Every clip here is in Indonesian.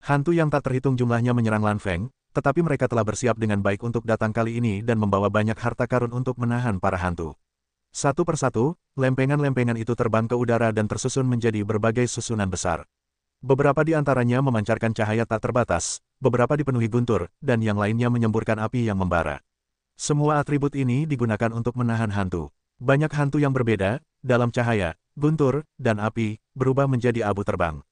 Hantu yang tak terhitung jumlahnya menyerang Lan Feng, tetapi mereka telah bersiap dengan baik untuk datang kali ini dan membawa banyak harta karun untuk menahan para hantu. Satu persatu, lempengan-lempengan itu terbang ke udara dan tersusun menjadi berbagai susunan besar. Beberapa di antaranya memancarkan cahaya tak terbatas, beberapa dipenuhi guntur, dan yang lainnya menyemburkan api yang membara. Semua atribut ini digunakan untuk menahan hantu. Banyak hantu yang berbeda, dalam cahaya, guntur, dan api, berubah menjadi abu terbang.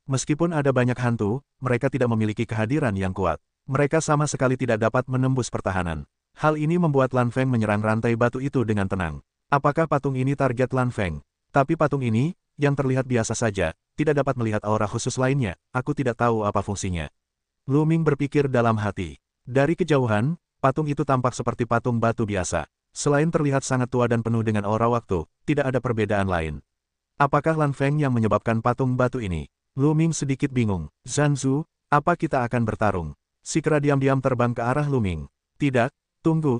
Meskipun ada banyak hantu, mereka tidak memiliki kehadiran yang kuat. Mereka sama sekali tidak dapat menembus pertahanan. Hal ini membuat Lan Feng menyerang rantai batu itu dengan tenang. Apakah patung ini target Lan Feng? Tapi patung ini, yang terlihat biasa saja, tidak dapat melihat aura khusus lainnya, aku tidak tahu apa fungsinya. Lu Ming berpikir dalam hati. Dari kejauhan, patung itu tampak seperti patung batu biasa. Selain terlihat sangat tua dan penuh dengan aura waktu, tidak ada perbedaan lain. Apakah Lan Feng yang menyebabkan patung batu ini? Lu Ming sedikit bingung. Zanzu, apa kita akan bertarung? Si kera diam-diam terbang ke arah Lu Ming. Tidak, tunggu.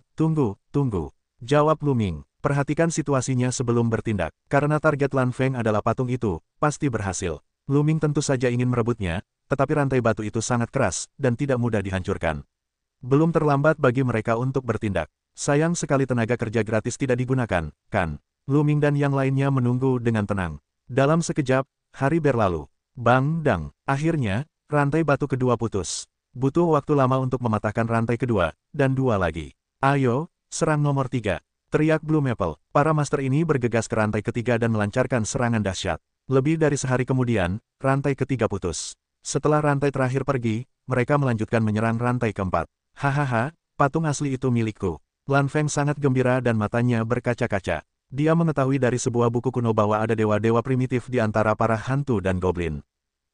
Jawab Lu Ming. Perhatikan situasinya sebelum bertindak. Karena target Lan Feng adalah patung itu, pasti berhasil. Lu Ming tentu saja ingin merebutnya, tetapi rantai batu itu sangat keras, dan tidak mudah dihancurkan. Belum terlambat bagi mereka untuk bertindak. Sayang sekali tenaga kerja gratis tidak digunakan, kan? Lu Ming dan yang lainnya menunggu dengan tenang. Dalam sekejap, hari berlalu. Bang dang. Akhirnya, rantai batu kedua putus. Butuh waktu lama untuk mematahkan rantai kedua, dan dua lagi. Ayo, serang nomor 3. Teriak Blue Maple. Para master ini bergegas ke rantai ketiga dan melancarkan serangan dahsyat. Lebih dari sehari kemudian, rantai ketiga putus. Setelah rantai terakhir pergi, mereka melanjutkan menyerang rantai keempat. Hahaha, patung asli itu milikku. Lan Feng sangat gembira dan matanya berkaca-kaca. Dia mengetahui dari sebuah buku kuno bahwa ada dewa-dewa primitif di antara para hantu dan goblin.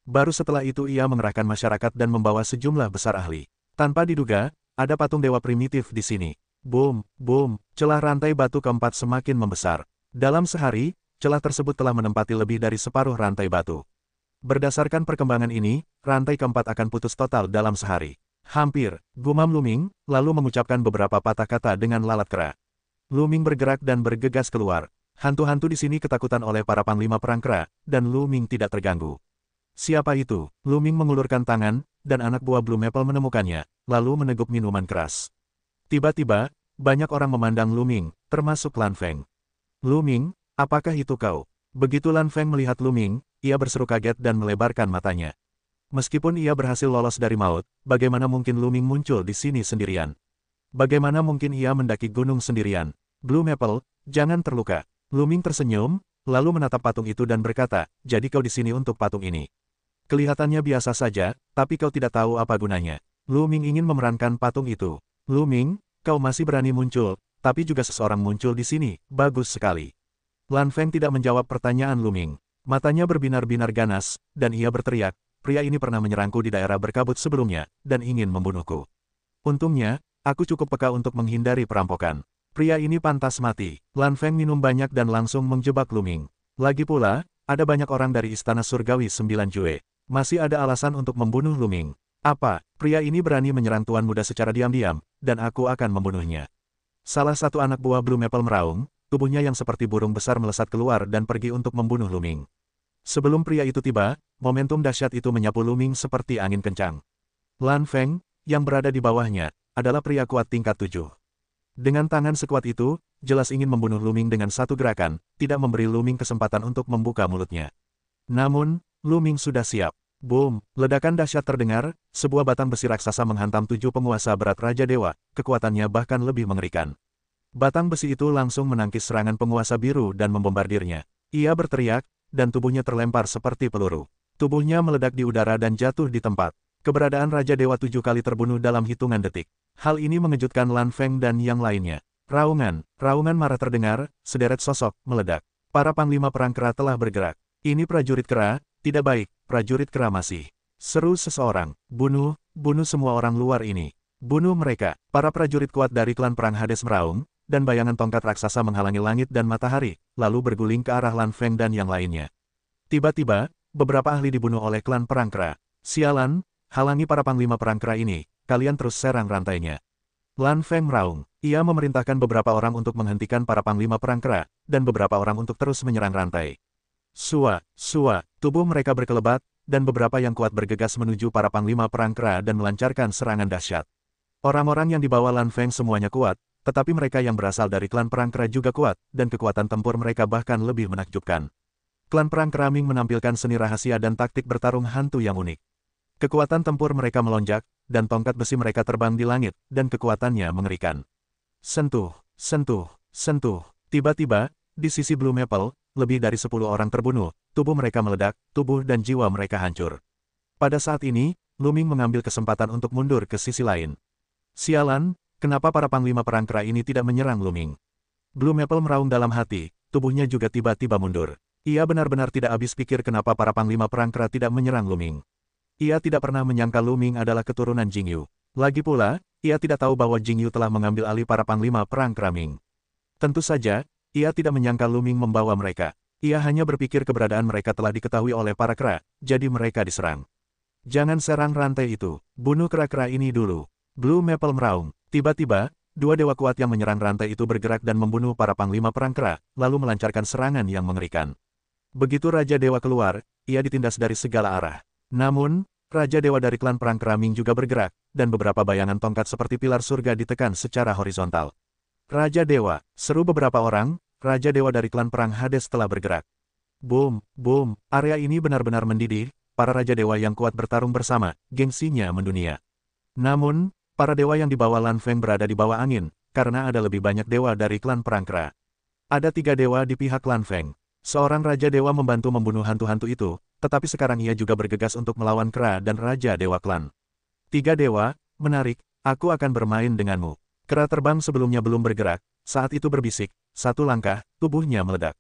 Baru setelah itu ia mengerahkan masyarakat dan membawa sejumlah besar ahli. Tanpa diduga, ada patung dewa primitif di sini. Boom, boom, celah rantai batu keempat semakin membesar. Dalam sehari, celah tersebut telah menempati lebih dari separuh rantai batu. Berdasarkan perkembangan ini, rantai keempat akan putus total dalam sehari. Hampir, gumam Lu Ming, lalu mengucapkan beberapa patah kata dengan lalat kera. Lu Ming bergerak dan bergegas keluar. Hantu-hantu di sini ketakutan oleh para panglima perang kera, dan Lu Ming tidak terganggu. Siapa itu? Lu Ming mengulurkan tangan, dan anak buah Blue Maple menemukannya, lalu meneguk minuman keras. Tiba-tiba, banyak orang memandang Lu Ming, termasuk Lan Feng. Lu Ming, apakah itu kau? Begitu Lan Feng melihat Lu Ming, ia berseru kaget dan melebarkan matanya. Meskipun ia berhasil lolos dari maut, bagaimana mungkin Lu Ming muncul di sini sendirian? Bagaimana mungkin ia mendaki gunung sendirian? Blue Maple, jangan terluka. Lu Ming tersenyum, lalu menatap patung itu dan berkata, jadi kau di sini untuk patung ini. Kelihatannya biasa saja, tapi kau tidak tahu apa gunanya. Lu Ming ingin memerankan patung itu. Lu Ming, kau masih berani muncul, tapi juga seseorang muncul di sini, bagus sekali. Lan Feng tidak menjawab pertanyaan Lu Ming. Matanya berbinar-binar ganas, dan ia berteriak, pria ini pernah menyerangku di daerah berkabut sebelumnya, dan ingin membunuhku. Untungnya, aku cukup peka untuk menghindari perampokan. Pria ini pantas mati. Lan Feng minum banyak dan langsung menjebak Lu Ming. Lagi pula, ada banyak orang dari Istana Surgawi 9 Jue. Masih ada alasan untuk membunuh Lu Ming. Apa, pria ini berani menyerang tuan muda secara diam-diam, dan aku akan membunuhnya. Salah satu anak buah Blue Maple meraung, tubuhnya yang seperti burung besar melesat keluar dan pergi untuk membunuh Lu Ming. Sebelum pria itu tiba, momentum dahsyat itu menyapu Lu Ming seperti angin kencang. Lan Feng, yang berada di bawahnya, adalah pria kuat tingkat 7. Dengan tangan sekuat itu, jelas ingin membunuh Lu Ming dengan satu gerakan, tidak memberi Lu Ming kesempatan untuk membuka mulutnya. Namun, Lu Ming sudah siap. Boom, ledakan dahsyat terdengar, sebuah batang besi raksasa menghantam 7 penguasa berat Raja Dewa, kekuatannya bahkan lebih mengerikan. Batang besi itu langsung menangkis serangan penguasa biru dan membombardirnya. Ia berteriak, dan tubuhnya terlempar seperti peluru. Tubuhnya meledak di udara dan jatuh di tempat. Keberadaan Raja Dewa 7 kali terbunuh dalam hitungan detik. Hal ini mengejutkan Lan Feng dan yang lainnya. Raungan marah terdengar, sederet sosok meledak. Para panglima perang kera telah bergerak. Ini prajurit kera, tidak baik, prajurit kera masih. Seru seseorang, bunuh semua orang luar ini. Bunuh mereka. Para prajurit kuat dari klan perang Hades meraung, dan bayangan tongkat raksasa menghalangi langit dan matahari, lalu berguling ke arah Lan Feng dan yang lainnya. Tiba-tiba, beberapa ahli dibunuh oleh klan perang kera. Sialan, halangi para panglima perang kera ini, kalian terus serang rantainya. Lan Feng meraung. Ia memerintahkan beberapa orang untuk menghentikan para panglima perang kera, dan beberapa orang untuk terus menyerang rantai. Sua, tubuh mereka berkelebat, dan beberapa yang kuat bergegas menuju para panglima perang kera dan melancarkan serangan dahsyat. Orang-orang yang dibawa Lan Feng semuanya kuat, tetapi mereka yang berasal dari klan perang kera juga kuat, dan kekuatan tempur mereka bahkan lebih menakjubkan. Klan perang kera Ming menampilkan seni rahasia dan taktik bertarung hantu yang unik. Kekuatan tempur mereka melonjak, dan tongkat besi mereka terbang di langit, dan kekuatannya mengerikan. Sentuh, sentuh, sentuh. Tiba-tiba, di sisi Blue Maple, lebih dari 10 orang terbunuh, tubuh mereka meledak, tubuh dan jiwa mereka hancur. Pada saat ini, Lu Ming mengambil kesempatan untuk mundur ke sisi lain. Sialan, kenapa para panglima perang kera ini tidak menyerang Lu Ming? Blue Maple meraung dalam hati, tubuhnya juga tiba-tiba mundur. Ia benar-benar tidak habis pikir kenapa para panglima perang kera tidak menyerang Lu Ming. Ia tidak pernah menyangka Lu Ming adalah keturunan Jingyu. Lagi pula, ia tidak tahu bahwa Jingyu telah mengambil alih para panglima perang kera Ming. Tentu saja, ia tidak menyangka Lu Ming membawa mereka. Ia hanya berpikir keberadaan mereka telah diketahui oleh para kera, jadi mereka diserang. Jangan serang rantai itu, bunuh kera-kera ini dulu. Blue Maple meraung. Tiba-tiba, dua dewa kuat yang menyerang rantai itu bergerak dan membunuh para panglima perang kera, lalu melancarkan serangan yang mengerikan. Begitu Raja Dewa keluar, ia ditindas dari segala arah. Namun, Raja Dewa dari klan perang kera Ming juga bergerak, dan beberapa bayangan tongkat seperti pilar surga ditekan secara horizontal. Raja Dewa, seru beberapa orang, Raja Dewa dari klan perang Hades telah bergerak. Boom, boom, area ini benar-benar mendidih, para Raja Dewa yang kuat bertarung bersama, gengsinya mendunia. Namun, para dewa yang dibawa Lan Feng berada di bawah angin, karena ada lebih banyak dewa dari klan perang kera. Ada 3 dewa di pihak Lan Feng. Seorang Raja Dewa membantu membunuh hantu-hantu itu, tetapi sekarang ia juga bergegas untuk melawan kera dan Raja Dewa klan. 3 dewa, menarik, aku akan bermain denganmu. Kera terbang sebelumnya belum bergerak, saat itu berbisik, 1 langkah, tubuhnya meledak.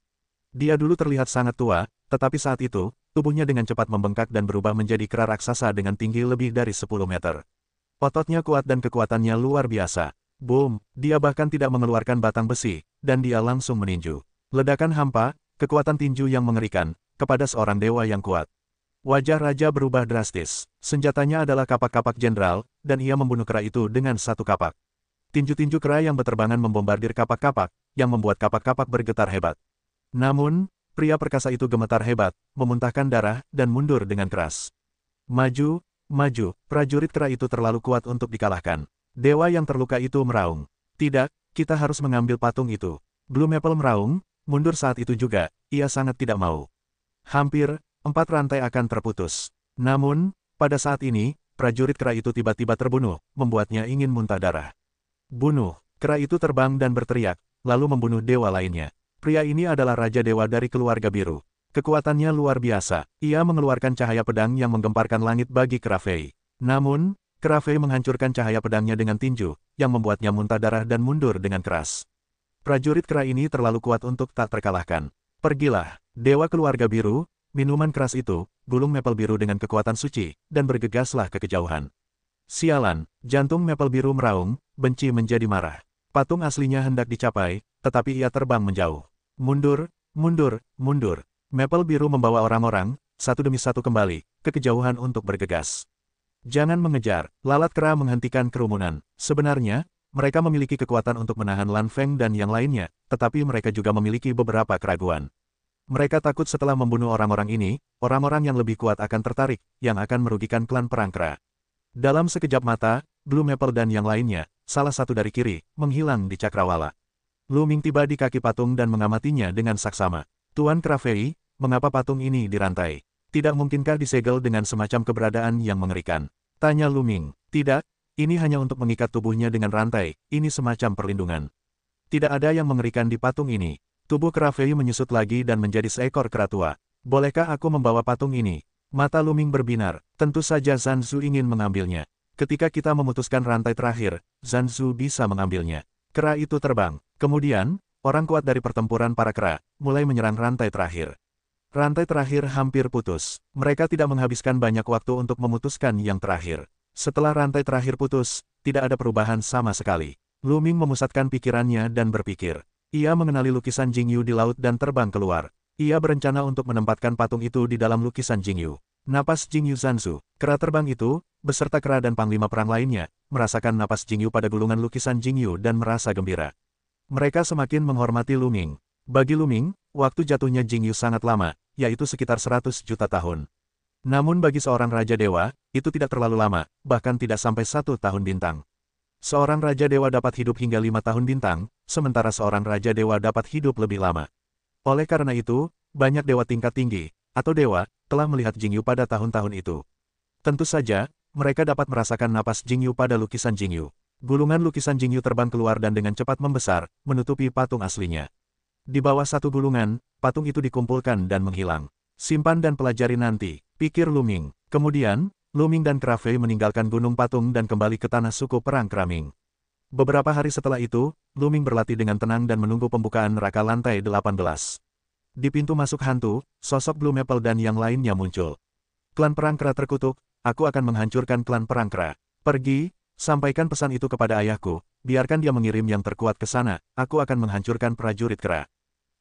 Dia dulu terlihat sangat tua, tetapi saat itu, tubuhnya dengan cepat membengkak dan berubah menjadi kera raksasa dengan tinggi lebih dari 10 meter. Ototnya kuat dan kekuatannya luar biasa. Boom, dia bahkan tidak mengeluarkan batang besi, dan dia langsung meninju. Ledakan hampa, kekuatan tinju yang mengerikan, kepada seorang dewa yang kuat. Wajah raja berubah drastis. Senjatanya adalah kapak-kapak jenderal, dan ia membunuh kera itu dengan 1 kapak. Tinju-tinju kera yang berterbangan membombardir kapak-kapak, yang membuat kapak-kapak bergetar hebat. Namun, pria perkasa itu gemetar hebat, memuntahkan darah, dan mundur dengan keras. Maju, maju, prajurit kera itu terlalu kuat untuk dikalahkan. Dewa yang terluka itu meraung. Tidak, kita harus mengambil patung itu. Blue Maple meraung, mundur saat itu juga, ia sangat tidak mau. Hampir, 4 rantai akan terputus. Namun, pada saat ini, prajurit kera itu tiba-tiba terbunuh, membuatnya ingin muntah darah. Bunuh, kera itu terbang dan berteriak, lalu membunuh dewa lainnya. Pria ini adalah Raja Dewa dari keluarga biru. Kekuatannya luar biasa, ia mengeluarkan cahaya pedang yang menggemparkan langit bagi kera Fei. Namun, kera Fei menghancurkan cahaya pedangnya dengan tinju, yang membuatnya muntah darah dan mundur dengan keras. Prajurit kera ini terlalu kuat untuk tak terkalahkan. Pergilah, dewa keluarga biru, minuman keras itu, gulung Maple biru dengan kekuatan suci, dan bergegaslah ke kejauhan. Sialan, jantung Maple biru meraung, benci menjadi marah. Patung aslinya hendak dicapai, tetapi ia terbang menjauh. Mundur, mundur, mundur. Maple biru membawa orang-orang, satu demi satu kembali, ke kejauhan untuk bergegas. Jangan mengejar, lalat kera menghentikan kerumunan. Sebenarnya, mereka memiliki kekuatan untuk menahan Lan Feng dan yang lainnya, tetapi mereka juga memiliki beberapa keraguan. Mereka takut setelah membunuh orang-orang ini, orang-orang yang lebih kuat akan tertarik, yang akan merugikan klan perang kera. Dalam sekejap mata, Blue Maple dan yang lainnya, salah satu dari kiri, menghilang di cakrawala. Lu Ming tiba di kaki patung dan mengamatinya dengan saksama. Tuan Kera Fei, mengapa patung ini dirantai? Tidak mungkinkah disegel dengan semacam keberadaan yang mengerikan? Tanya Lu Ming. Tidak, ini hanya untuk mengikat tubuhnya dengan rantai, ini semacam perlindungan. Tidak ada yang mengerikan di patung ini. Tubuh Kera Fei menyusut lagi dan menjadi seekor kera tua. Bolehkah aku membawa patung ini? Mata Lu Ming berbinar, tentu saja Zanzu ingin mengambilnya. Ketika kita memutuskan rantai terakhir, Zanzu bisa mengambilnya. Kera itu terbang. Kemudian, orang kuat dari pertempuran para kera, mulai menyerang rantai terakhir. Rantai terakhir hampir putus. Mereka tidak menghabiskan banyak waktu untuk memutuskan yang terakhir. Setelah rantai terakhir putus, tidak ada perubahan sama sekali. Lu Ming memusatkan pikirannya dan berpikir. Ia mengenali lukisan Jingyu di laut dan terbang keluar. Ia berencana untuk menempatkan patung itu di dalam lukisan Jingyu. Napas Jingyu Zanzu, kera terbang itu, beserta kera dan panglima perang lainnya, merasakan napas Jingyu pada gulungan lukisan Jingyu dan merasa gembira. Mereka semakin menghormati Lu Ming. Bagi Lu Ming, waktu jatuhnya Jingyu sangat lama, yaitu sekitar 100 juta tahun. Namun bagi seorang Raja Dewa, itu tidak terlalu lama, bahkan tidak sampai 1 tahun bintang. Seorang Raja Dewa dapat hidup hingga 5 tahun bintang, sementara seorang Raja Dewa dapat hidup lebih lama. Oleh karena itu, banyak dewa tingkat tinggi, atau dewa, telah melihat Jingyu pada tahun-tahun itu. Tentu saja, mereka dapat merasakan napas Jingyu pada lukisan Jingyu. Gulungan lukisan Jingyu terbang keluar dan dengan cepat membesar, menutupi patung aslinya. Di bawah satu gulungan, patung itu dikumpulkan dan menghilang. Simpan dan pelajari nanti, pikir Lu Ming. Kemudian, Lu Ming dan Kra Fei meninggalkan gunung patung dan kembali ke tanah suku perang Kraming. Beberapa hari setelah itu, Lu Ming berlatih dengan tenang dan menunggu pembukaan neraka lantai 18. Di pintu masuk hantu, sosok Blue Maple dan yang lainnya muncul. Klan perang Kra terkutuk, aku akan menghancurkan klan perang Kra. Pergi, sampaikan pesan itu kepada ayahku, biarkan dia mengirim yang terkuat ke sana, aku akan menghancurkan prajurit Kra.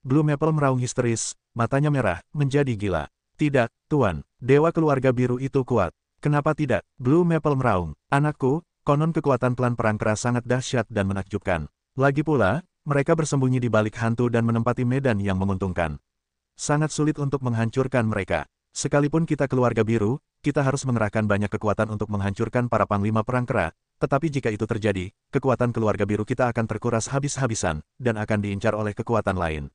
Blue Maple meraung histeris, matanya merah, menjadi gila. Tidak, Tuan, dewa keluarga biru itu kuat. Kenapa tidak? Blue Maple meraung. Anakku, konon kekuatan klan perang Kra sangat dahsyat dan menakjubkan. Lagi pula, mereka bersembunyi di balik hantu dan menempati medan yang menguntungkan. Sangat sulit untuk menghancurkan mereka. Sekalipun kita keluarga biru, kita harus mengerahkan banyak kekuatan untuk menghancurkan para panglima perang Kra, tetapi jika itu terjadi, kekuatan keluarga biru kita akan terkuras habis-habisan, dan akan diincar oleh kekuatan lain.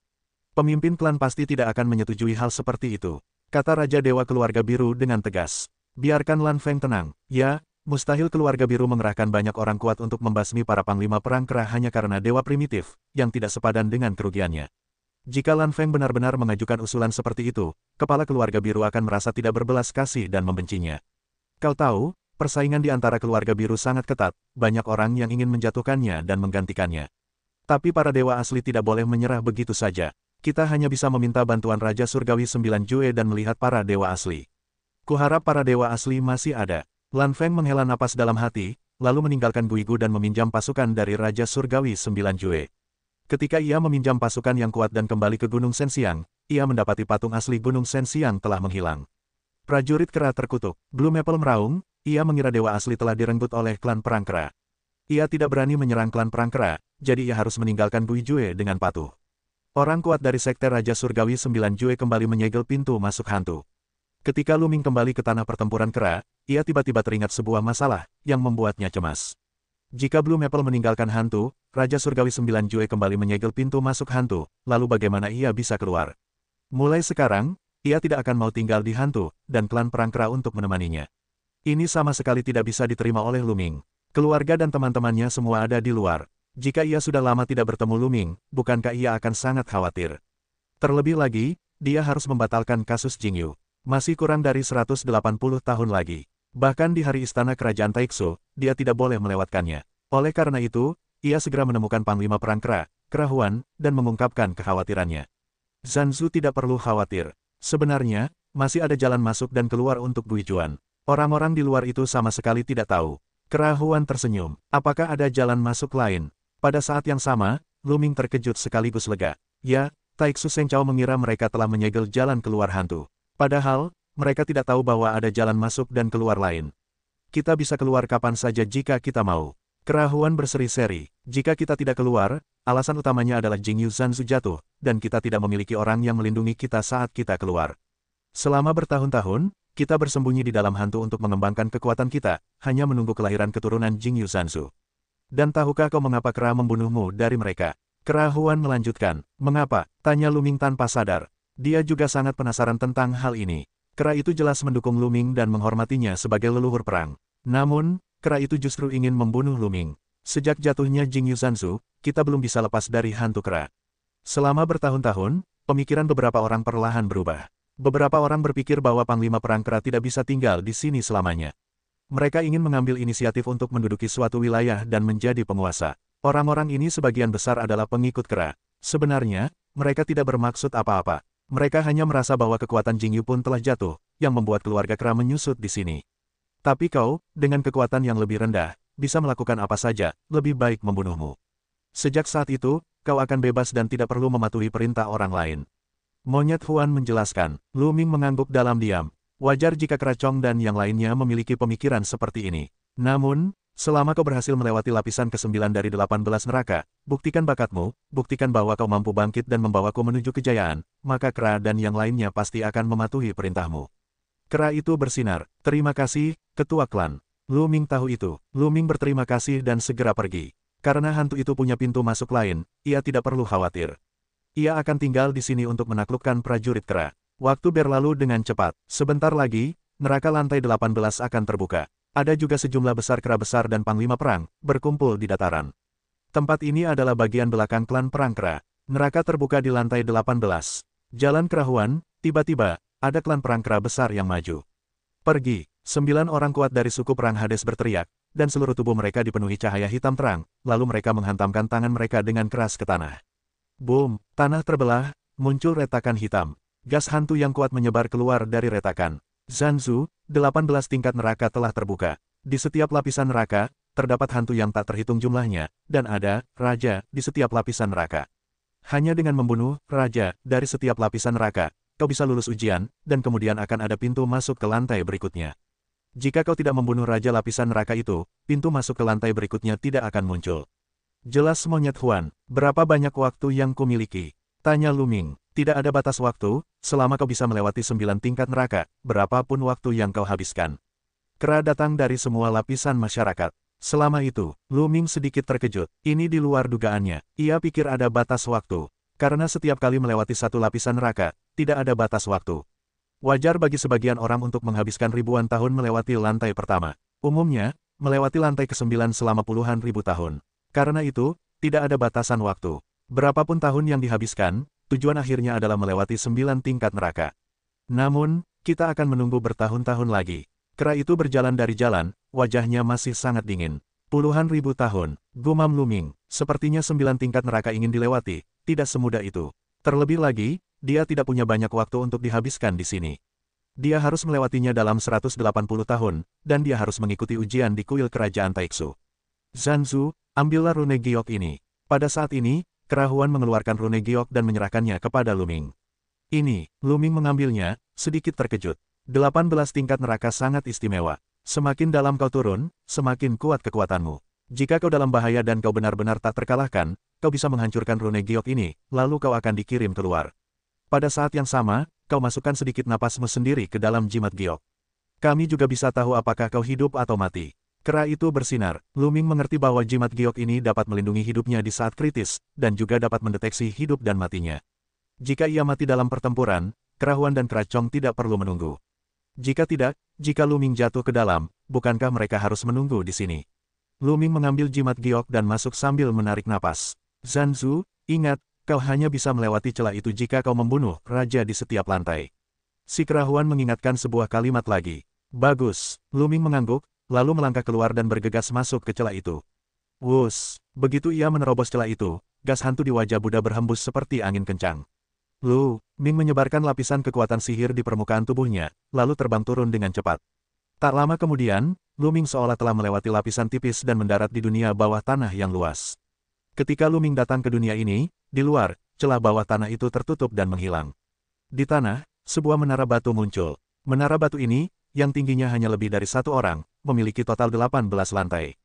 Pemimpin klan pasti tidak akan menyetujui hal seperti itu, kata Raja Dewa Keluarga Biru dengan tegas. Biarkan Lan Feng tenang. Ya, mustahil keluarga biru mengerahkan banyak orang kuat untuk membasmi para panglima perang Kra hanya karena dewa primitif, yang tidak sepadan dengan kerugiannya. Jika Lan Feng benar-benar mengajukan usulan seperti itu, kepala keluarga biru akan merasa tidak berbelas kasih dan membencinya. Kau tahu, persaingan di antara keluarga biru sangat ketat, banyak orang yang ingin menjatuhkannya dan menggantikannya. Tapi para dewa asli tidak boleh menyerah begitu saja. Kita hanya bisa meminta bantuan Raja Surgawi 9 Jue dan melihat para dewa asli. Kuharap para dewa asli masih ada. Lan Feng menghela napas dalam hati, lalu meninggalkan Guigu dan meminjam pasukan dari Raja Surgawi 9 Jue. Ketika ia meminjam pasukan yang kuat dan kembali ke Gunung Sensiang, ia mendapati patung asli Gunung Sensiang telah menghilang. Prajurit Kra terkutuk. Blue Maple meraung, ia mengira dewa asli telah direnggut oleh klan perang Kra. Ia tidak berani menyerang klan perang Kra, jadi ia harus meninggalkan Guijue dengan patuh. Orang kuat dari Sekte Raja Surgawi 9 Jue kembali menyegel pintu masuk hantu. Ketika Lu Ming kembali ke tanah pertempuran Kra, ia tiba-tiba teringat sebuah masalah, yang membuatnya cemas. Jika Blue Maple meninggalkan hantu, Raja Surgawi 9 Jue kembali menyegel pintu masuk hantu, lalu bagaimana ia bisa keluar? Mulai sekarang, ia tidak akan mau tinggal di hantu, dan klan perang Kra untuk menemaninya. Ini sama sekali tidak bisa diterima oleh Lu Ming. Keluarga dan teman-temannya semua ada di luar. Jika ia sudah lama tidak bertemu Lu Ming, bukankah ia akan sangat khawatir? Terlebih lagi, dia harus membatalkan kasus Jingyu. Masih kurang dari 180 tahun lagi. Bahkan di hari istana kerajaan Taixu, dia tidak boleh melewatkannya. Oleh karena itu, ia segera menemukan panglima perang Kra, Kra Huan, dan mengungkapkan kekhawatirannya. Zanzu tidak perlu khawatir. Sebenarnya, masih ada jalan masuk dan keluar untuk Guijuan. Orang-orang di luar itu sama sekali tidak tahu. Kra Huan tersenyum. Apakah ada jalan masuk lain? Pada saat yang sama, Lu Ming terkejut sekaligus lega. Ya, Taixu Sengchao mengira mereka telah menyegel jalan keluar hantu. Padahal, mereka tidak tahu bahwa ada jalan masuk dan keluar lain. Kita bisa keluar kapan saja jika kita mau. Kra Huan berseri-seri. Jika kita tidak keluar, alasan utamanya adalah Jingyu Zanzu jatuh, dan kita tidak memiliki orang yang melindungi kita saat kita keluar. Selama bertahun-tahun, kita bersembunyi di dalam hantu untuk mengembangkan kekuatan kita, hanya menunggu kelahiran keturunan Jingyu Zanzu. Dan tahukah kau mengapa Kra membunuhmu dari mereka? Kra Huan melanjutkan. Mengapa? Tanya Lu Ming tanpa sadar. Dia juga sangat penasaran tentang hal ini. Kra itu jelas mendukung Lu Ming dan menghormatinya sebagai leluhur perang. Namun, Kra itu justru ingin membunuh Lu Ming. Sejak jatuhnya Jingyu Zanzu, kita belum bisa lepas dari hantu Kra. Selama bertahun-tahun, pemikiran beberapa orang perlahan berubah. Beberapa orang berpikir bahwa panglima perang Kra tidak bisa tinggal di sini selamanya. Mereka ingin mengambil inisiatif untuk menduduki suatu wilayah dan menjadi penguasa. Orang-orang ini sebagian besar adalah pengikut Kra. Sebenarnya, mereka tidak bermaksud apa-apa. Mereka hanya merasa bahwa kekuatan Jingyu pun telah jatuh, yang membuat keluarga Kra menyusut di sini. Tapi kau, dengan kekuatan yang lebih rendah, bisa melakukan apa saja, lebih baik membunuhmu. Sejak saat itu, kau akan bebas dan tidak perlu mematuhi perintah orang lain. Monyet Huan menjelaskan. Lu Ming mengangguk dalam diam. Wajar jika Kra Chong dan yang lainnya memiliki pemikiran seperti ini. Namun, selama kau berhasil melewati lapisan ke-9 dari 18 neraka, buktikan bakatmu, buktikan bahwa kau mampu bangkit dan membawaku menuju kejayaan, maka Kra dan yang lainnya pasti akan mematuhi perintahmu. Kera itu bersinar. Terima kasih, ketua klan. Lu Ming tahu itu. Lu Ming berterima kasih dan segera pergi. Karena hantu itu punya pintu masuk lain, ia tidak perlu khawatir. Ia akan tinggal di sini untuk menaklukkan prajurit kera. Waktu berlalu dengan cepat. Sebentar lagi, neraka lantai 18 akan terbuka. Ada juga sejumlah besar kera besar dan panglima perang, berkumpul di dataran. Tempat ini adalah bagian belakang klan perang kera. Neraka terbuka di lantai 18. Jalan kerahuan, tiba-tiba, ada klan perang kera besar yang maju. Pergi, 9 orang kuat dari suku perang Hades berteriak, dan seluruh tubuh mereka dipenuhi cahaya hitam terang, lalu mereka menghantamkan tangan mereka dengan keras ke tanah. Boom, tanah terbelah, muncul retakan hitam. Gas hantu yang kuat menyebar keluar dari retakan. Zanzu, 18 tingkat neraka telah terbuka. Di setiap lapisan neraka, terdapat hantu yang tak terhitung jumlahnya, dan ada raja di setiap lapisan neraka. Hanya dengan membunuh raja dari setiap lapisan neraka, kau bisa lulus ujian, dan kemudian akan ada pintu masuk ke lantai berikutnya. Jika kau tidak membunuh raja lapisan neraka itu, pintu masuk ke lantai berikutnya tidak akan muncul. Jelas monyet Huan, berapa banyak waktu yang kumiliki? Tanya Lu Ming. Tidak ada batas waktu, selama kau bisa melewati 9 tingkat neraka, berapapun waktu yang kau habiskan. Kera datang dari semua lapisan masyarakat. Selama itu, Lu Ming sedikit terkejut. Ini di luar dugaannya. Ia pikir ada batas waktu. Karena setiap kali melewati satu lapisan neraka, tidak ada batas waktu. Wajar bagi sebagian orang untuk menghabiskan ribuan tahun melewati lantai pertama. Umumnya, melewati lantai ke-9 selama puluhan ribu tahun. Karena itu, tidak ada batasan waktu. Berapapun tahun yang dihabiskan, tujuan akhirnya adalah melewati 9 tingkat neraka. Namun, kita akan menunggu bertahun-tahun lagi. Kera itu berjalan dari jalan, wajahnya masih sangat dingin. Puluhan ribu tahun, gumam Lu Ming. Sepertinya 9 tingkat neraka ingin dilewati, tidak semudah itu. Terlebih lagi, dia tidak punya banyak waktu untuk dihabiskan di sini. Dia harus melewatinya dalam 180 tahun, dan dia harus mengikuti ujian di kuil kerajaan Taiksu. Zanzu, ambillah rune giok ini. Pada saat ini, Kerahuan mengeluarkan rune giok dan menyerahkannya kepada Lu Ming. Ini, Lu Ming mengambilnya, sedikit terkejut. 18 tingkat neraka sangat istimewa. Semakin dalam kau turun, semakin kuat kekuatanmu. Jika kau dalam bahaya dan kau benar-benar tak terkalahkan, kau bisa menghancurkan rune giok ini, lalu kau akan dikirim keluar. Pada saat yang sama, kau masukkan sedikit napasmu sendiri ke dalam jimat giok. Kami juga bisa tahu apakah kau hidup atau mati. Kera itu bersinar. Lu Ming mengerti bahwa jimat giok ini dapat melindungi hidupnya di saat kritis, dan juga dapat mendeteksi hidup dan matinya. Jika ia mati dalam pertempuran, Kerahuan dan Keracong tidak perlu menunggu. Jika tidak, jika Lu Ming jatuh ke dalam, bukankah mereka harus menunggu di sini? Lu Ming mengambil jimat giok dan masuk sambil menarik napas. Zanzu, ingat, kau hanya bisa melewati celah itu jika kau membunuh raja di setiap lantai. Si Kerahuan mengingatkan sebuah kalimat lagi. Bagus, Lu Ming mengangguk, lalu melangkah keluar dan bergegas masuk ke celah itu. Wus, begitu ia menerobos celah itu, gas hantu di wajah Buddha berhembus seperti angin kencang. Lu Ming menyebarkan lapisan kekuatan sihir di permukaan tubuhnya, lalu terbang turun dengan cepat. Tak lama kemudian, Lu Ming seolah telah melewati lapisan tipis dan mendarat di dunia bawah tanah yang luas. Ketika Lu Ming datang ke dunia ini, di luar, celah bawah tanah itu tertutup dan menghilang. Di tanah, sebuah menara batu muncul. Menara batu ini, yang tingginya hanya lebih dari satu orang, memiliki total 18 lantai.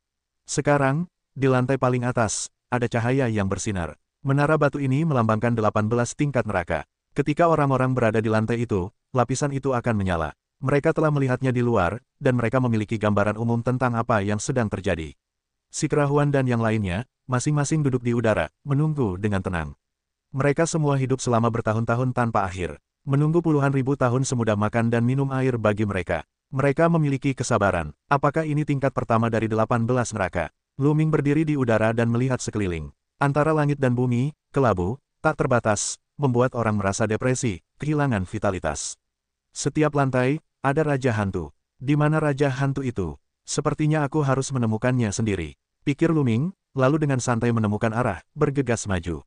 Sekarang, di lantai paling atas, ada cahaya yang bersinar. Menara batu ini melambangkan 18 tingkat neraka. Ketika orang-orang berada di lantai itu, lapisan itu akan menyala. Mereka telah melihatnya di luar, dan mereka memiliki gambaran umum tentang apa yang sedang terjadi. Si Kerahuan dan yang lainnya, masing-masing duduk di udara, menunggu dengan tenang. Mereka semua hidup selama bertahun-tahun tanpa akhir. Menunggu puluhan ribu tahun semudah makan dan minum air bagi mereka. Mereka memiliki kesabaran. Apakah ini tingkat pertama dari 18 neraka? Lu Ming berdiri di udara dan melihat sekeliling. Antara langit dan bumi, kelabu, tak terbatas, membuat orang merasa depresi, kehilangan vitalitas. Setiap lantai, ada Raja Hantu. Di mana Raja Hantu itu? Sepertinya aku harus menemukannya sendiri. Pikir Lu Ming, lalu dengan santai menemukan arah, bergegas maju.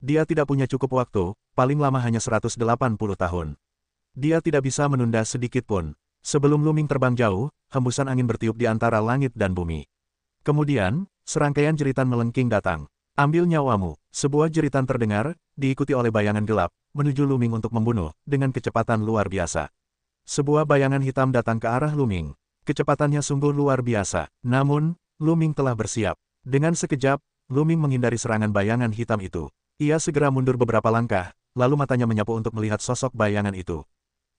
Dia tidak punya cukup waktu, paling lama hanya 180 tahun. Dia tidak bisa menunda sedikit pun. Sebelum Lu Ming terbang jauh, hembusan angin bertiup di antara langit dan bumi. Kemudian, serangkaian jeritan melengking datang. Ambil nyawamu. Sebuah jeritan terdengar, diikuti oleh bayangan gelap, menuju Lu Ming untuk membunuh, dengan kecepatan luar biasa. Sebuah bayangan hitam datang ke arah Lu Ming. Kecepatannya sungguh luar biasa. Namun, Lu Ming telah bersiap. Dengan sekejap, Lu Ming menghindari serangan bayangan hitam itu. Ia segera mundur beberapa langkah, lalu matanya menyapu untuk melihat sosok bayangan itu.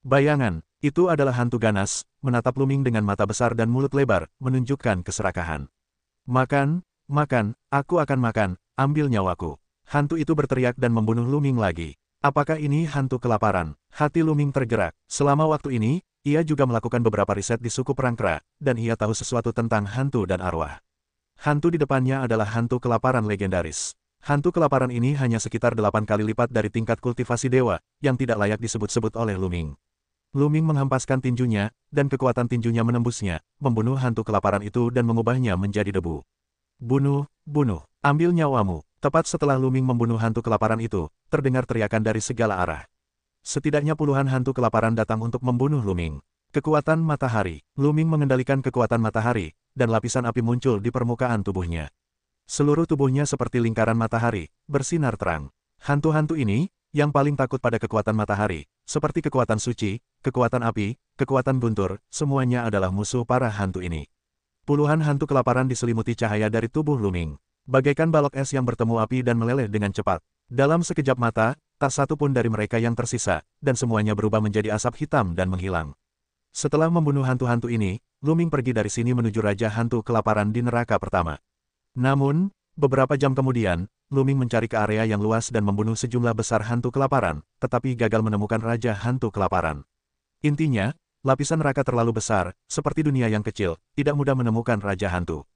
Bayangan, itu adalah hantu ganas, menatap Lu Ming dengan mata besar dan mulut lebar, menunjukkan keserakahan. Makan, makan, aku akan makan, ambil nyawaku. Hantu itu berteriak dan membunuh Lu Ming lagi. Apakah ini hantu kelaparan? Hati Lu Ming tergerak. Selama waktu ini, ia juga melakukan beberapa riset di suku perang kera, dan ia tahu sesuatu tentang hantu dan arwah. Hantu di depannya adalah hantu kelaparan legendaris. Hantu kelaparan ini hanya sekitar 8 kali lipat dari tingkat kultivasi dewa, yang tidak layak disebut-sebut oleh Lu Ming. Lu Ming menghempaskan tinjunya, dan kekuatan tinjunya menembusnya, membunuh hantu kelaparan itu dan mengubahnya menjadi debu. Bunuh, bunuh, ambil nyawamu. Tepat setelah Lu Ming membunuh hantu kelaparan itu, terdengar teriakan dari segala arah. Setidaknya puluhan hantu kelaparan datang untuk membunuh Lu Ming. Kekuatan matahari. Lu Ming mengendalikan kekuatan matahari, dan lapisan api muncul di permukaan tubuhnya. Seluruh tubuhnya seperti lingkaran matahari, bersinar terang. Hantu-hantu ini, yang paling takut pada kekuatan matahari, seperti kekuatan suci, kekuatan api, kekuatan guntur, semuanya adalah musuh para hantu ini. Puluhan hantu kelaparan diselimuti cahaya dari tubuh Lu Ming. Bagaikan balok es yang bertemu api dan meleleh dengan cepat. Dalam sekejap mata, tak satu pun dari mereka yang tersisa, dan semuanya berubah menjadi asap hitam dan menghilang. Setelah membunuh hantu-hantu ini, Lu Ming pergi dari sini menuju Raja Hantu Kelaparan di neraka pertama. Namun, beberapa jam kemudian, Lu Ming mencari ke area yang luas dan membunuh sejumlah besar hantu kelaparan, tetapi gagal menemukan Raja Hantu Kelaparan. Intinya, lapisan neraka terlalu besar, seperti dunia yang kecil, tidak mudah menemukan Raja Hantu.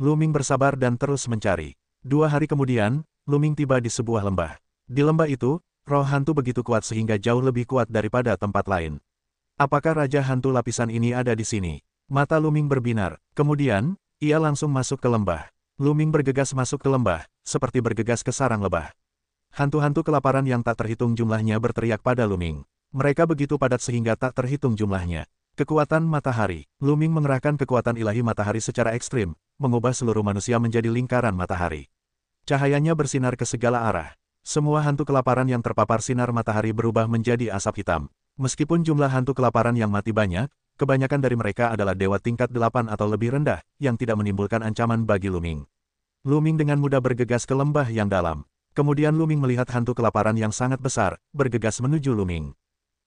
Lu Ming bersabar dan terus mencari. 2 hari kemudian, Lu Ming tiba di sebuah lembah. Di lembah itu, roh hantu begitu kuat sehingga jauh lebih kuat daripada tempat lain. Apakah Raja Hantu lapisan ini ada di sini? Mata Lu Ming berbinar. Kemudian, ia langsung masuk ke lembah. Lu Ming bergegas masuk ke lembah, seperti bergegas ke sarang lebah. Hantu-hantu kelaparan yang tak terhitung jumlahnya berteriak pada Lu Ming. Mereka begitu padat sehingga tak terhitung jumlahnya. Kekuatan matahari. Lu Ming mengerahkan kekuatan ilahi matahari secara ekstrim, mengubah seluruh manusia menjadi lingkaran matahari. Cahayanya bersinar ke segala arah. Semua hantu kelaparan yang terpapar sinar matahari berubah menjadi asap hitam. Meskipun jumlah hantu kelaparan yang mati banyak, kebanyakan dari mereka adalah dewa tingkat 8 atau lebih rendah, yang tidak menimbulkan ancaman bagi Lu Ming. Lu Ming dengan mudah bergegas ke lembah yang dalam. Kemudian Lu Ming melihat hantu kelaparan yang sangat besar, bergegas menuju Lu Ming.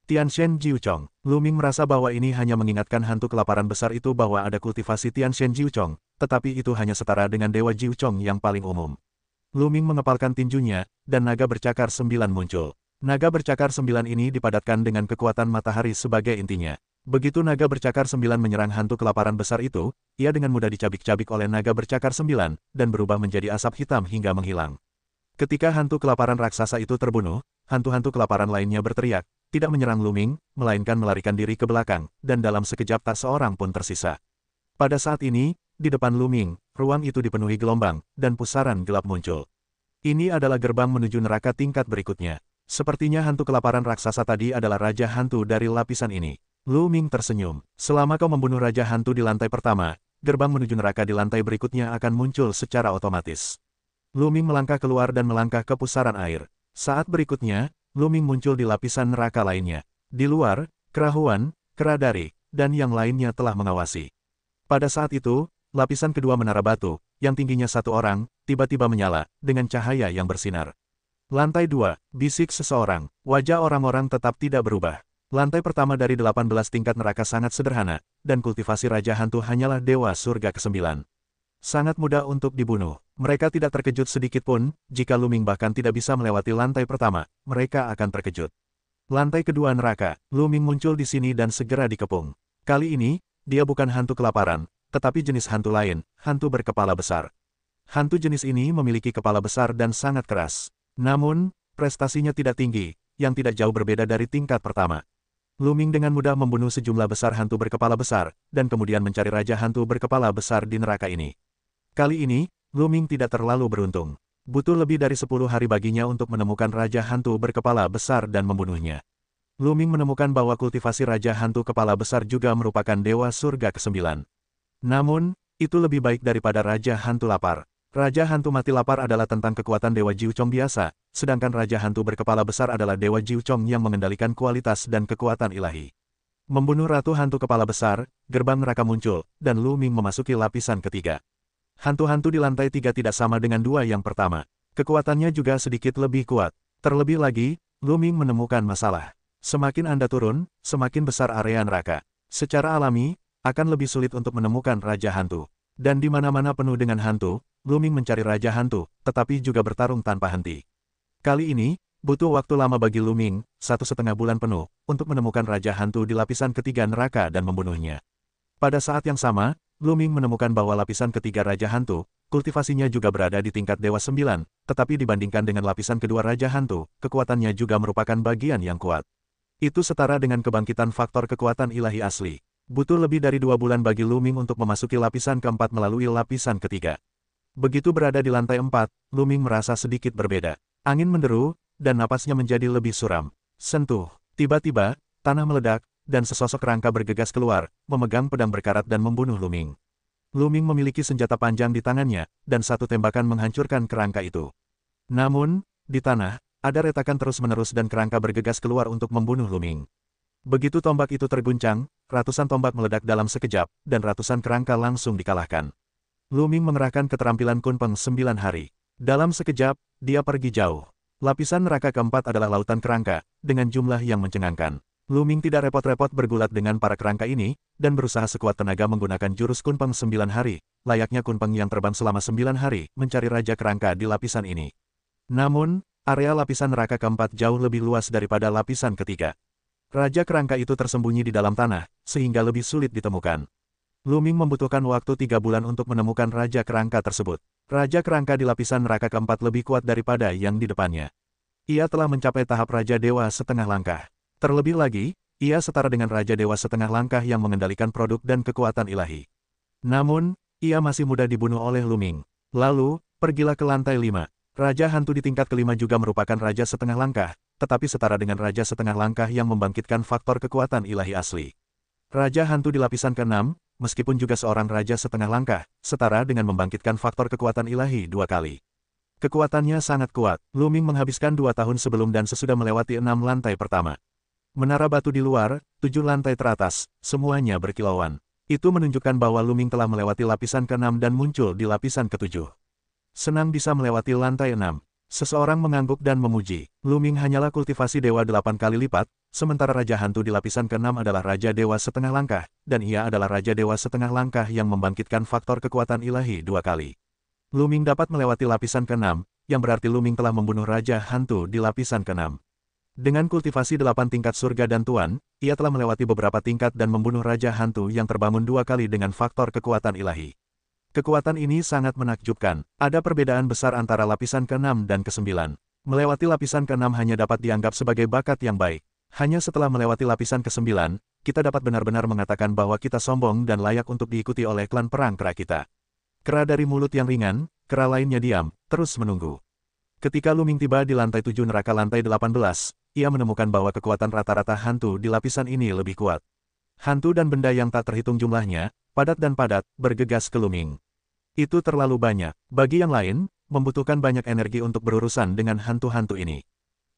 Tianshen Jiuchong. Lu Ming merasa bahwa ini hanya mengingatkan hantu kelaparan besar itu bahwa ada kultivasi Tianshen Jiuchong, tetapi itu hanya setara dengan Dewa Jiuchong yang paling umum. Lu Ming mengepalkan tinjunya, dan naga bercakar 9 muncul. Naga bercakar 9 ini dipadatkan dengan kekuatan matahari sebagai intinya. Begitu naga bercakar 9 menyerang hantu kelaparan besar itu, ia dengan mudah dicabik-cabik oleh naga bercakar 9, dan berubah menjadi asap hitam hingga menghilang. Ketika hantu kelaparan raksasa itu terbunuh, hantu-hantu kelaparan lainnya berteriak, tidak menyerang Lu Ming, melainkan melarikan diri ke belakang, dan dalam sekejap tak seorang pun tersisa. Pada saat ini, di depan Lu Ming, ruang itu dipenuhi gelombang, dan pusaran gelap muncul. Ini adalah gerbang menuju neraka tingkat berikutnya. Sepertinya hantu kelaparan raksasa tadi adalah Raja Hantu dari lapisan ini. Lu Ming tersenyum. Selama kau membunuh Raja Hantu di lantai pertama, gerbang menuju neraka di lantai berikutnya akan muncul secara otomatis. Lu Ming melangkah keluar dan melangkah ke pusaran air. Saat berikutnya, Lu Ming muncul di lapisan neraka lainnya. Di luar, Kerahuan, Keradari, dan yang lainnya telah mengawasi. Pada saat itu, lapisan kedua menara batu, yang tingginya 1 orang, tiba-tiba menyala, dengan cahaya yang bersinar. Lantai 2, bisik seseorang. Wajah orang-orang tetap tidak berubah. Lantai pertama dari 18 tingkat neraka sangat sederhana, dan kultivasi Raja Hantu hanyalah Dewa Surga ke-9. Sangat mudah untuk dibunuh. Mereka tidak terkejut sedikit pun, jika Lu Ming bahkan tidak bisa melewati lantai pertama, mereka akan terkejut. Lantai kedua neraka, Lu Ming muncul di sini dan segera dikepung. Kali ini, dia bukan hantu kelaparan, tetapi jenis hantu lain, hantu berkepala besar. Hantu jenis ini memiliki kepala besar dan sangat keras. Namun, prestasinya tidak tinggi, yang tidak jauh berbeda dari tingkat pertama. Lu Ming dengan mudah membunuh sejumlah besar hantu berkepala besar, dan kemudian mencari Raja Hantu berkepala besar di neraka ini. Kali ini, Lu Ming tidak terlalu beruntung. Butuh lebih dari 10 hari baginya untuk menemukan Raja Hantu berkepala besar dan membunuhnya. Lu Ming menemukan bahwa kultivasi Raja Hantu kepala besar juga merupakan Dewa Surga ke-9. Namun, itu lebih baik daripada Raja Hantu lapar. Raja Hantu mati lapar adalah tentang kekuatan Dewa Jiuchong biasa, sedangkan Raja Hantu berkepala besar adalah Dewa Jiuchong yang mengendalikan kualitas dan kekuatan ilahi. Membunuh Ratu Hantu kepala besar, gerbang neraka muncul, dan Lu Ming memasuki lapisan ketiga. Hantu-hantu di lantai 3 tidak sama dengan 2 yang pertama. Kekuatannya juga sedikit lebih kuat. Terlebih lagi, Lu Ming menemukan masalah. Semakin Anda turun, semakin besar area neraka. Secara alami, akan lebih sulit untuk menemukan Raja Hantu. Dan di mana-mana penuh dengan hantu, Luming mencari Raja Hantu, tetapi juga bertarung tanpa henti. Kali ini, butuh waktu lama bagi Luming, 1,5 bulan penuh, untuk menemukan Raja Hantu di lapisan ketiga neraka dan membunuhnya. Pada saat yang sama, Luming menemukan bahwa lapisan ketiga Raja Hantu, kultivasinya juga berada di tingkat Dewa 9, tetapi dibandingkan dengan lapisan kedua Raja Hantu, kekuatannya juga merupakan bagian yang kuat. Itu setara dengan kebangkitan faktor kekuatan ilahi asli. Butuh lebih dari 2 bulan bagi Luming untuk memasuki lapisan keempat melalui lapisan ketiga. Begitu berada di lantai 4, Luming merasa sedikit berbeda. Angin menderu, dan napasnya menjadi lebih suram. Sentuh. Tiba-tiba, tanah meledak, dan sesosok kerangka bergegas keluar, memegang pedang berkarat dan membunuh Luming. Luming memiliki senjata panjang di tangannya, dan satu tembakan menghancurkan kerangka itu. Namun, di tanah, ada retakan terus-menerus dan kerangka bergegas keluar untuk membunuh Luming. Begitu tombak itu terguncang, ratusan tombak meledak dalam sekejap, dan ratusan kerangka langsung dikalahkan. Luming mengerahkan keterampilan Kunpeng 9 hari. Dalam sekejap, dia pergi jauh. Lapisan neraka keempat adalah lautan kerangka, dengan jumlah yang mencengangkan. Luming tidak repot-repot bergulat dengan para kerangka ini, dan berusaha sekuat tenaga menggunakan jurus Kunpeng 9 hari, layaknya Kunpeng yang terbang selama 9 hari, mencari Raja Kerangka di lapisan ini. Namun, area lapisan neraka keempat jauh lebih luas daripada lapisan ketiga. Raja Kerangka itu tersembunyi di dalam tanah, sehingga lebih sulit ditemukan. Luming membutuhkan waktu 3 bulan untuk menemukan Raja Kerangka tersebut. Raja Kerangka di lapisan neraka keempat lebih kuat daripada yang di depannya. Ia telah mencapai tahap Raja Dewa setengah langkah. Terlebih lagi, ia setara dengan Raja Dewa setengah langkah yang mengendalikan produk dan kekuatan ilahi. Namun, ia masih mudah dibunuh oleh Luming. Lalu, pergilah ke lantai 5. Raja Hantu di tingkat kelima juga merupakan Raja setengah langkah, tetapi setara dengan Raja setengah langkah yang membangkitkan faktor kekuatan ilahi asli. Raja Hantu di lapisan ke-6, meskipun juga seorang Raja setengah langkah, setara dengan membangkitkan faktor kekuatan ilahi 2 kali. Kekuatannya sangat kuat. Luming menghabiskan 2 tahun sebelum dan sesudah melewati 6 lantai pertama. Menara batu di luar, 7 lantai teratas, semuanya berkilauan. Itu menunjukkan bahwa Luming telah melewati lapisan ke-6 dan muncul di lapisan ke-7. Senang bisa melewati lantai 6. Seseorang mengangguk dan memuji. Luming hanyalah kultivasi dewa 8 kali lipat, sementara Raja Hantu di lapisan ke-6 adalah Raja Dewa setengah langkah, dan ia adalah Raja Dewa setengah langkah yang membangkitkan faktor kekuatan ilahi 2 kali. Luming dapat melewati lapisan ke-6, yang berarti Luming telah membunuh Raja Hantu di lapisan ke-6. Dengan kultivasi 8 tingkat surga dan tuan, ia telah melewati beberapa tingkat dan membunuh Raja Hantu yang terbangun 2 kali dengan faktor kekuatan ilahi. Kekuatan ini sangat menakjubkan. Ada perbedaan besar antara lapisan ke-6 dan ke-9. Melewati lapisan ke-6 hanya dapat dianggap sebagai bakat yang baik. Hanya setelah melewati lapisan ke-9, kita dapat benar-benar mengatakan bahwa kita sombong dan layak untuk diikuti oleh klan perang kera kita. Kera dari mulut yang ringan, kera lainnya diam, terus menunggu. Ketika Luming tiba di lantai 7 neraka lantai 18, ia menemukan bahwa kekuatan rata-rata hantu di lapisan ini lebih kuat. Hantu dan benda yang tak terhitung jumlahnya, padat dan padat, bergegas ke Luming. Itu terlalu banyak. Bagi yang lain, membutuhkan banyak energi untuk berurusan dengan hantu-hantu ini.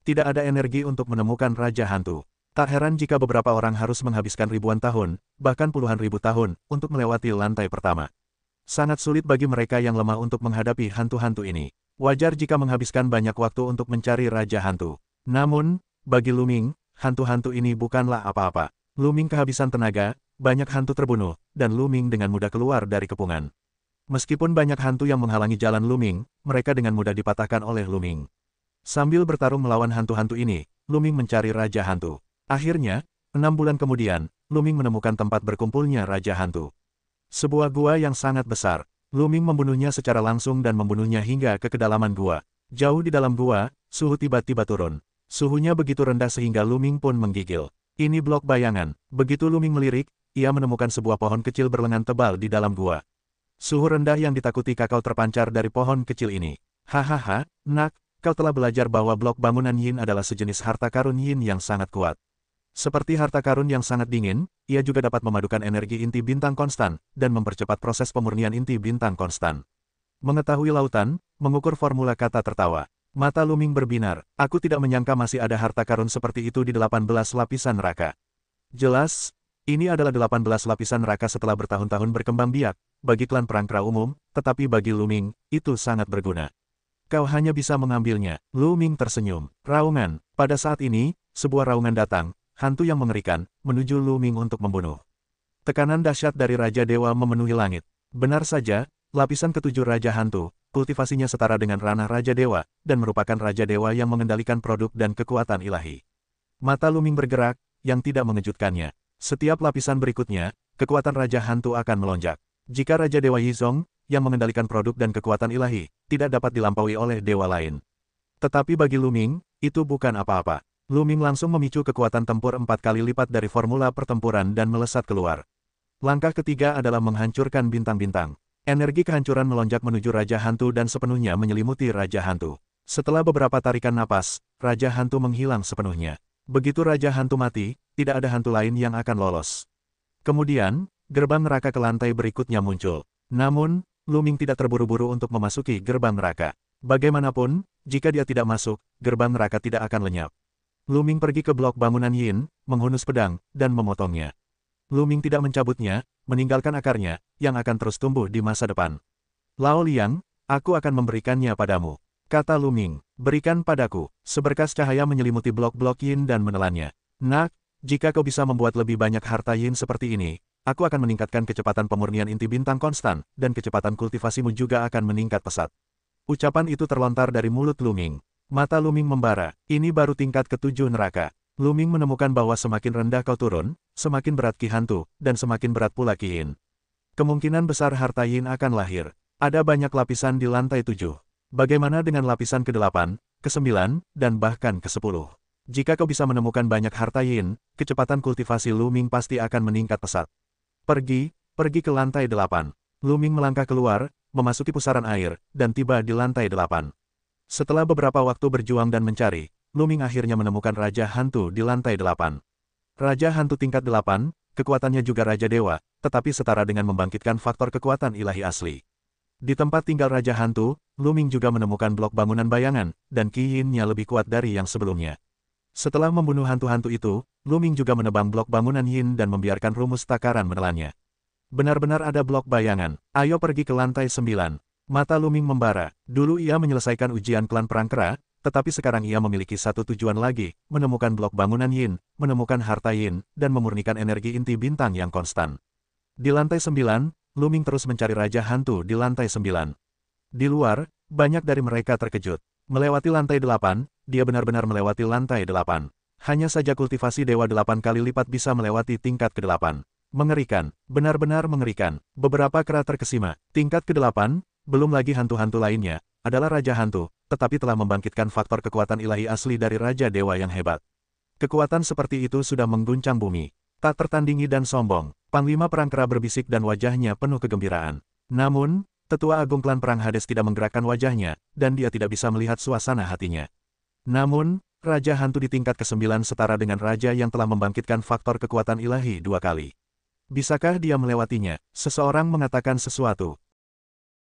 Tidak ada energi untuk menemukan Raja Hantu. Tak heran jika beberapa orang harus menghabiskan ribuan tahun, bahkan puluhan ribu tahun, untuk melewati lantai pertama. Sangat sulit bagi mereka yang lemah untuk menghadapi hantu-hantu ini. Wajar jika menghabiskan banyak waktu untuk mencari Raja Hantu. Namun, bagi Luming, hantu-hantu ini bukanlah apa-apa. Luming kehabisan tenaga, banyak hantu terbunuh, dan Luming dengan mudah keluar dari kepungan. Meskipun banyak hantu yang menghalangi jalan Luming, mereka dengan mudah dipatahkan oleh Luming. Sambil bertarung melawan hantu-hantu ini, Luming mencari Raja Hantu. Akhirnya, 6 bulan kemudian, Luming menemukan tempat berkumpulnya Raja Hantu. Sebuah gua yang sangat besar. Luming membunuhnya secara langsung dan membunuhnya hingga ke kedalaman gua. Jauh di dalam gua, suhu tiba-tiba turun. Suhunya begitu rendah sehingga Luming pun menggigil. Ini blok bayangan. Begitu Luming melirik, ia menemukan sebuah pohon kecil berlengan tebal di dalam gua. Suhu rendah yang ditakuti kakao terpancar dari pohon kecil ini. Hahaha, nak, kau telah belajar bahwa blok bangunan Yin adalah sejenis harta karun Yin yang sangat kuat. Seperti harta karun yang sangat dingin, ia juga dapat memadukan energi inti bintang konstan, dan mempercepat proses pemurnian inti bintang konstan. Mengetahui lautan, mengukur formula kata tertawa. Mata Luming berbinar, aku tidak menyangka masih ada harta karun seperti itu di 18 lapisan neraka. Jelas, ini adalah 18 lapisan neraka setelah bertahun-tahun berkembang biak, bagi klan perang kera umum, tetapi bagi Luming, itu sangat berguna. Kau hanya bisa mengambilnya. Lu Ming tersenyum. Raungan. Pada saat ini, sebuah raungan datang, hantu yang mengerikan, menuju Lu Ming untuk membunuh. Tekanan dahsyat dari Raja Dewa memenuhi langit. Benar saja, lapisan ketujuh Raja Hantu, kultivasinya setara dengan ranah Raja Dewa, dan merupakan Raja Dewa yang mengendalikan produk dan kekuatan ilahi. Mata Lu Ming bergerak, yang tidak mengejutkannya. Setiap lapisan berikutnya, kekuatan Raja Hantu akan melonjak. Jika Raja Dewa Yizong, yang mengendalikan produk dan kekuatan ilahi, tidak dapat dilampaui oleh dewa lain. Tetapi bagi Lu Ming, itu bukan apa-apa. Lu Ming langsung memicu kekuatan tempur 4 kali lipat dari formula pertempuran dan melesat keluar. Langkah ketiga adalah menghancurkan bintang-bintang. Energi kehancuran melonjak menuju Raja Hantu dan sepenuhnya menyelimuti Raja Hantu. Setelah beberapa tarikan napas, Raja Hantu menghilang sepenuhnya. Begitu Raja Hantu mati, tidak ada hantu lain yang akan lolos. Kemudian, gerbang neraka ke lantai berikutnya muncul. Namun, Lu Ming tidak terburu-buru untuk memasuki gerbang neraka. Bagaimanapun, jika dia tidak masuk, gerbang neraka tidak akan lenyap. Lu Ming pergi ke blok bangunan Yin, menghunus pedang, dan memotongnya. Lu Ming tidak mencabutnya, meninggalkan akarnya, yang akan terus tumbuh di masa depan. Lao Liang, aku akan memberikannya padamu. Kata Lu Ming, berikan padaku. Seberkas cahaya menyelimuti blok-blok Yin dan menelannya. Nak, jika kau bisa membuat lebih banyak harta Yin seperti ini, aku akan meningkatkan kecepatan pemurnian inti bintang konstan, dan kecepatan kultivasimu juga akan meningkat pesat. Ucapan itu terlontar dari mulut Lu Ming. Mata Lu Ming membara. Ini baru tingkat ketujuh neraka. Lu Ming menemukan bahwa semakin rendah kau turun, semakin berat Ki Hantu, dan semakin berat pula Ki Yin. Kemungkinan besar harta Yin akan lahir. Ada banyak lapisan di lantai 7. Bagaimana dengan lapisan ke-8, ke-9, dan bahkan ke-10? Jika kau bisa menemukan banyak harta Yin, kecepatan kultivasi Lu Ming pasti akan meningkat pesat. Pergi ke lantai 8. Lu Ming melangkah keluar, memasuki pusaran air, dan tiba di lantai 8. Setelah beberapa waktu berjuang dan mencari, Lu Ming akhirnya menemukan Raja Hantu di lantai 8. Raja Hantu tingkat 8, kekuatannya juga Raja Dewa, tetapi setara dengan membangkitkan faktor kekuatan ilahi asli. Di tempat tinggal Raja Hantu, Lu Ming juga menemukan blok bangunan bayangan, dan Ki Yin-nya lebih kuat dari yang sebelumnya. Setelah membunuh hantu-hantu itu, Lu Ming juga menebang blok bangunan Yin dan membiarkan rumus takaran menelannya. Benar-benar ada blok bayangan. Ayo pergi ke lantai 9. Mata Lu Ming membara. Dulu ia menyelesaikan ujian klan perang kera, tetapi sekarang ia memiliki satu tujuan lagi, menemukan blok bangunan Yin, menemukan harta Yin, dan memurnikan energi inti bintang yang konstan. Di lantai 9, Lu Ming terus mencari Raja Hantu di lantai 9. Di luar, banyak dari mereka terkejut. Melewati lantai 8, dia benar-benar melewati lantai 8. Hanya saja kultivasi Dewa 8 kali lipat bisa melewati tingkat ke-8. Mengerikan, benar-benar mengerikan. Beberapa kera terkesima. Tingkat ke-8, belum lagi hantu-hantu lainnya, adalah Raja Hantu, tetapi telah membangkitkan faktor kekuatan ilahi asli dari Raja Dewa yang hebat. Kekuatan seperti itu sudah mengguncang bumi. Tak tertandingi dan sombong, Panglima Perang Kera berbisik dan wajahnya penuh kegembiraan. Namun, Tetua Agung Klan Perang Hades tidak menggerakkan wajahnya, dan dia tidak bisa melihat suasana hatinya. Namun, Raja Hantu di tingkat ke-9 setara dengan Raja yang telah membangkitkan faktor kekuatan ilahi 2 kali. Bisakah dia melewatinya? Seseorang mengatakan sesuatu.